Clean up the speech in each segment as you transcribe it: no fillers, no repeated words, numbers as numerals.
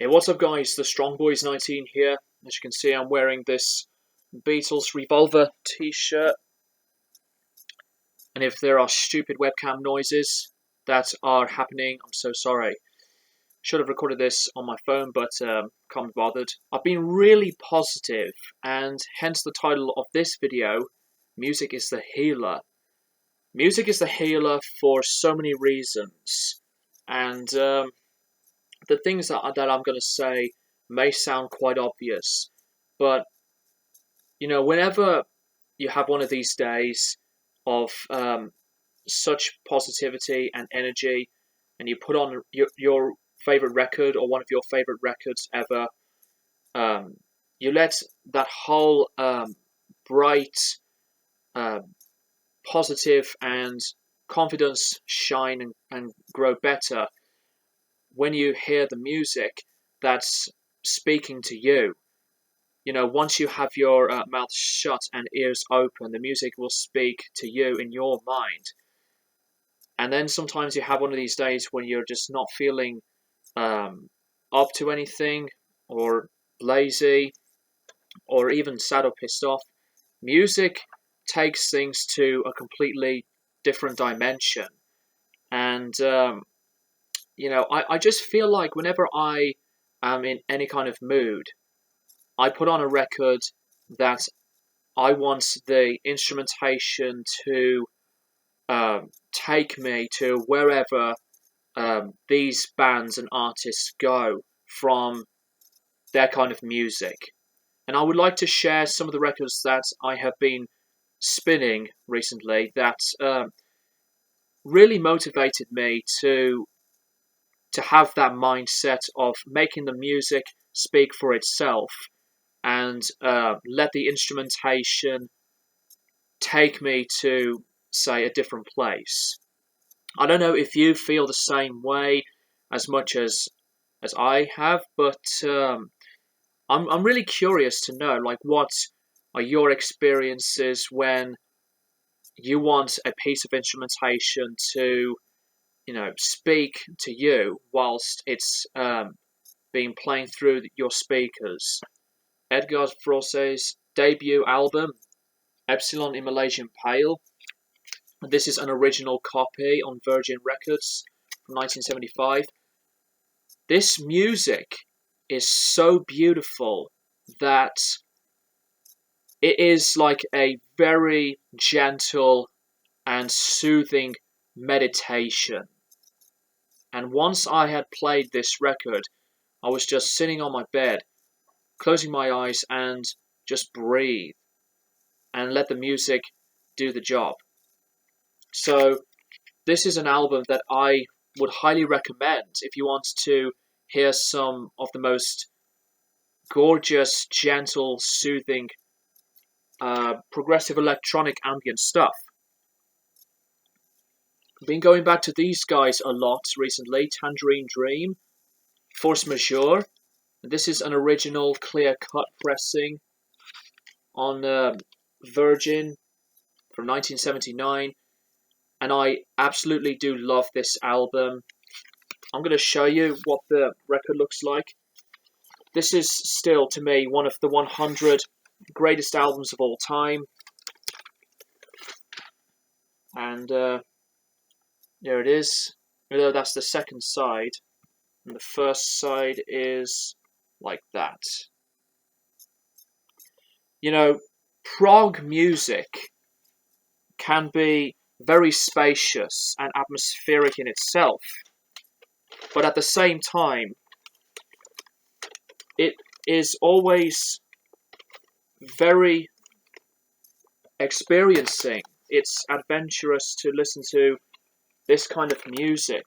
Hey, what's up guys, the Strong Boys 19 here. As you can see, I'm wearing this Beatles Revolver t-shirt. And if there are stupid webcam noises that are happening, I'm so sorry. Should have recorded this on my phone, but can't be bothered. I've been really positive, and hence the title of this video, Music is the Healer. Music is the healer for so many reasons. And the things that I'm going to say may sound quite obvious, but you know, whenever you have one of these days of such positivity and energy, and you put on your favorite record or one of your favorite records ever, you let that whole bright, positive, and confidence shine and grow better when you hear the music that's speaking to you. You know, once you have your mouth shut and ears open, the music will speak to you in your mind. And then sometimes you have one of these days when you're just not feeling up to anything, or lazy, or even sad or pissed off. Music takes things to a completely different dimension. And, you know, I just feel like whenever I am in any kind of mood, I put on a record that I want the instrumentation to take me to wherever these bands and artists go from their kind of music. And I would like to share some of the records that I have been spinning recently that really motivated me to have that mindset of making the music speak for itself, and let the instrumentation take me to, say, a different place. I don't know if you feel the same way as much as I have, but I'm really curious to know, like, what are your experiences when you want a piece of instrumentation to, you know, speak to you whilst it's being playing through your speakers. Edgar Froese's debut album, Epsilon in Malaysian Pale. This is an original copy on Virgin Records from 1975. This music is so beautiful that it is like a very gentle and soothing meditation. And once I had played this record, I was just sitting on my bed, closing my eyes and just breathe and let the music do the job. So this is an album that I would highly recommend if you want to hear some of the most gorgeous, gentle, soothing, progressive electronic ambient stuff. I've been going back to these guys a lot recently. Tangerine Dream, Force Majeure. This is an original clear-cut pressing on Virgin from 1979. And I absolutely do love this album. I'm going to show you what the record looks like. This is still, to me, one of the 100 greatest albums of all time. And there it is. That's the second side. And the first side is like that. You know, prog music can be very spacious and atmospheric in itself, but at the same time, it is always very experiencing. It's adventurous to listen to this kind of music.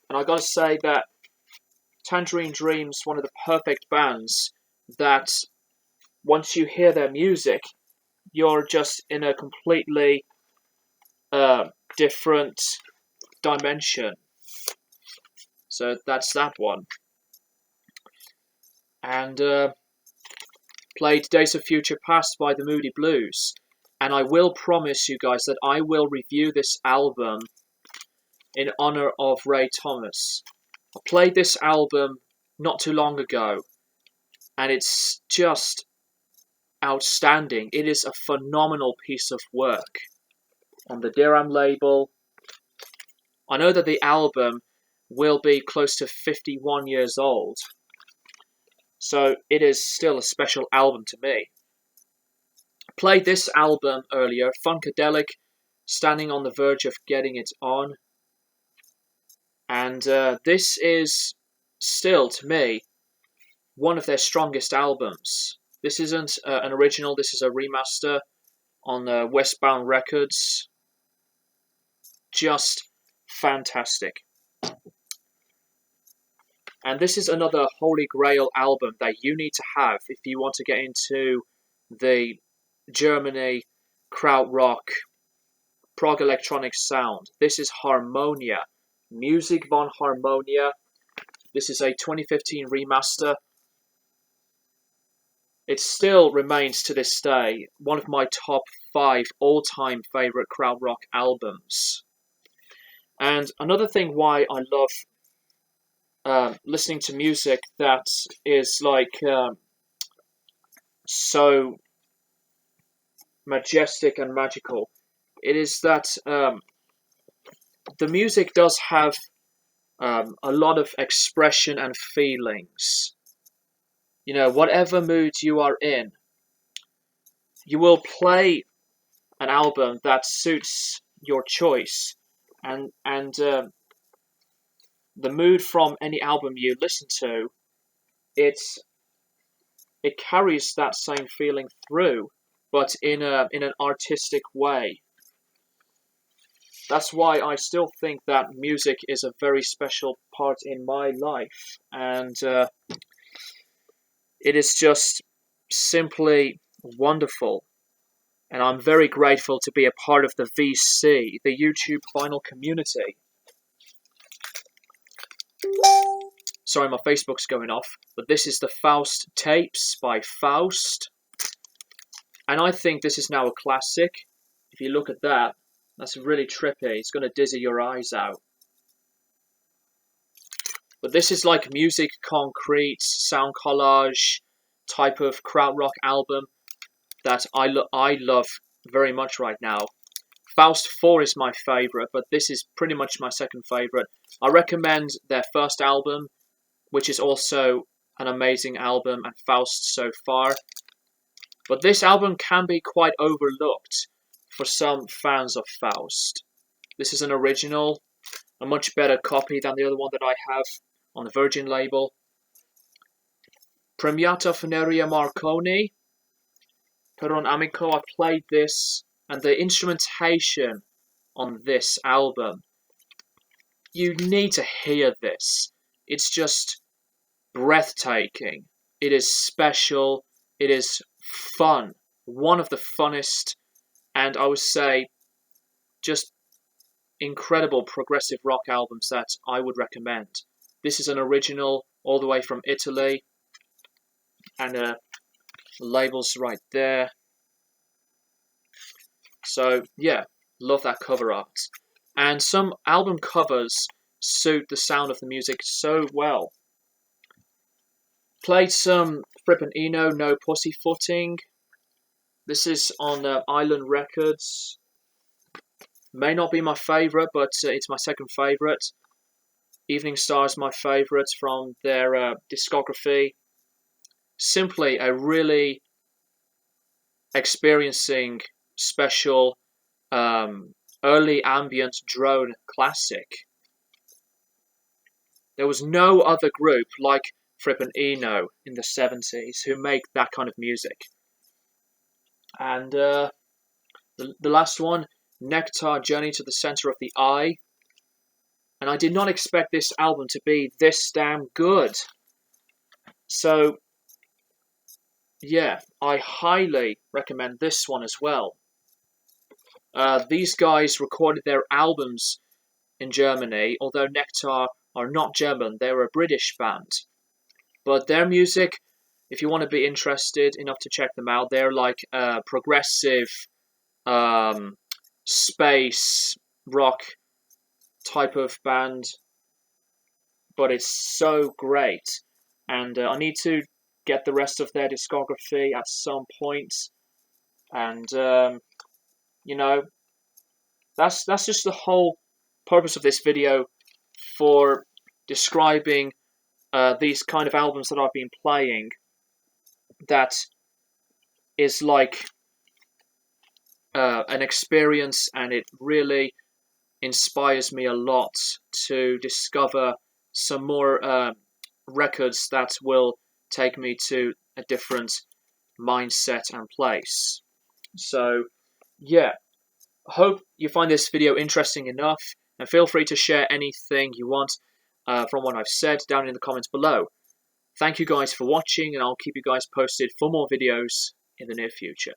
And I gotta say that Tangerine Dream's one of the perfect bands that once you hear their music, you're just in a completely different dimension. So that's that one. And played Days of Future Past by the Moody Blues. And I will promise you guys that I will review this album in honor of Ray Thomas. I played this album not too long ago, and it's just outstanding. It is a phenomenal piece of work on the Diram label. I know that the album will be close to 51 years old, so it is still a special album to me. Played this album earlier, Funkadelic, Standing on the Verge of Getting It On, and this is still, to me, one of their strongest albums. This isn't an original, this is a remaster on Westbound Records. Just fantastic. And this is another holy grail album that you need to have if you want to get into the Germany krautrock prog electronic sound. This is Harmonia, Musik von Harmonia. This is a 2015 remaster. It still remains to this day one of my top 5 all-time favourite krautrock albums. And another thing why I love listening to music that is like so majestic and magical, it is that the music does have a lot of expression and feelings. You know, whatever mood you are in, you will play an album that suits your choice, and the mood from any album you listen to, it carries that same feeling through, but in an artistic way. That's why I still think that music is a very special part in my life, and it is just simply wonderful. And I'm very grateful to be a part of the VC, the YouTube vinyl community. Sorry, my Facebook's going off, but this is the Faust Tapes by Faust. And I think this is now a classic. If you look at that, that's really trippy. It's going to dizzy your eyes out. But this is like music concrete, sound collage type of krautrock album that I love very much right now. Faust 4 is my favourite, but this is pretty much my second favourite. I recommend their first album, which is also an amazing album, and Faust so far. But this album can be quite overlooked for some fans of Faust. This is an original, a much better copy than the other one that I have on the Virgin label. Premiata Funeria Marconi. Per un amico, I played this, and the instrumentation on this album, you need to hear this. It's just breathtaking. It is special. It is fun. One of the funnest, and I would say just incredible progressive rock albums that I would recommend. This is an original all the way from Italy, and the label's right there. So yeah, love that cover art. And some album covers suit the sound of the music so well. Played some Frippen Eno, No Pussyfooting. This is on Island Records. May not be my favourite, but it's my second favourite. Evening Star is my favourite from their discography. Simply a really experiencing, special, early ambient drone classic. There was no other group like Frippen Eno in the 70s who make that kind of music. And the last one, Nectar, Journey to the Center of the Eye. And I did not expect this album to be this damn good. So, yeah, I highly recommend this one as well. These guys recorded their albums in Germany, although Nectar are not German, they're a British band. But their music, if you want to be interested enough to check them out, they're like a progressive space rock type of band, but it's so great. and I need to get the rest of their discography at some point. And you know, that's just the whole purpose of this video, for describing these kind of albums that I've been playing. That is like an experience, and it really inspires me a lot to discover some more records that will take me to a different mindset and place. So, yeah, I hope you find this video interesting enough, and feel free to share anything you want from what I've said down in the comments below. Thank you guys for watching, and I'll keep you guys posted for more videos in the near future.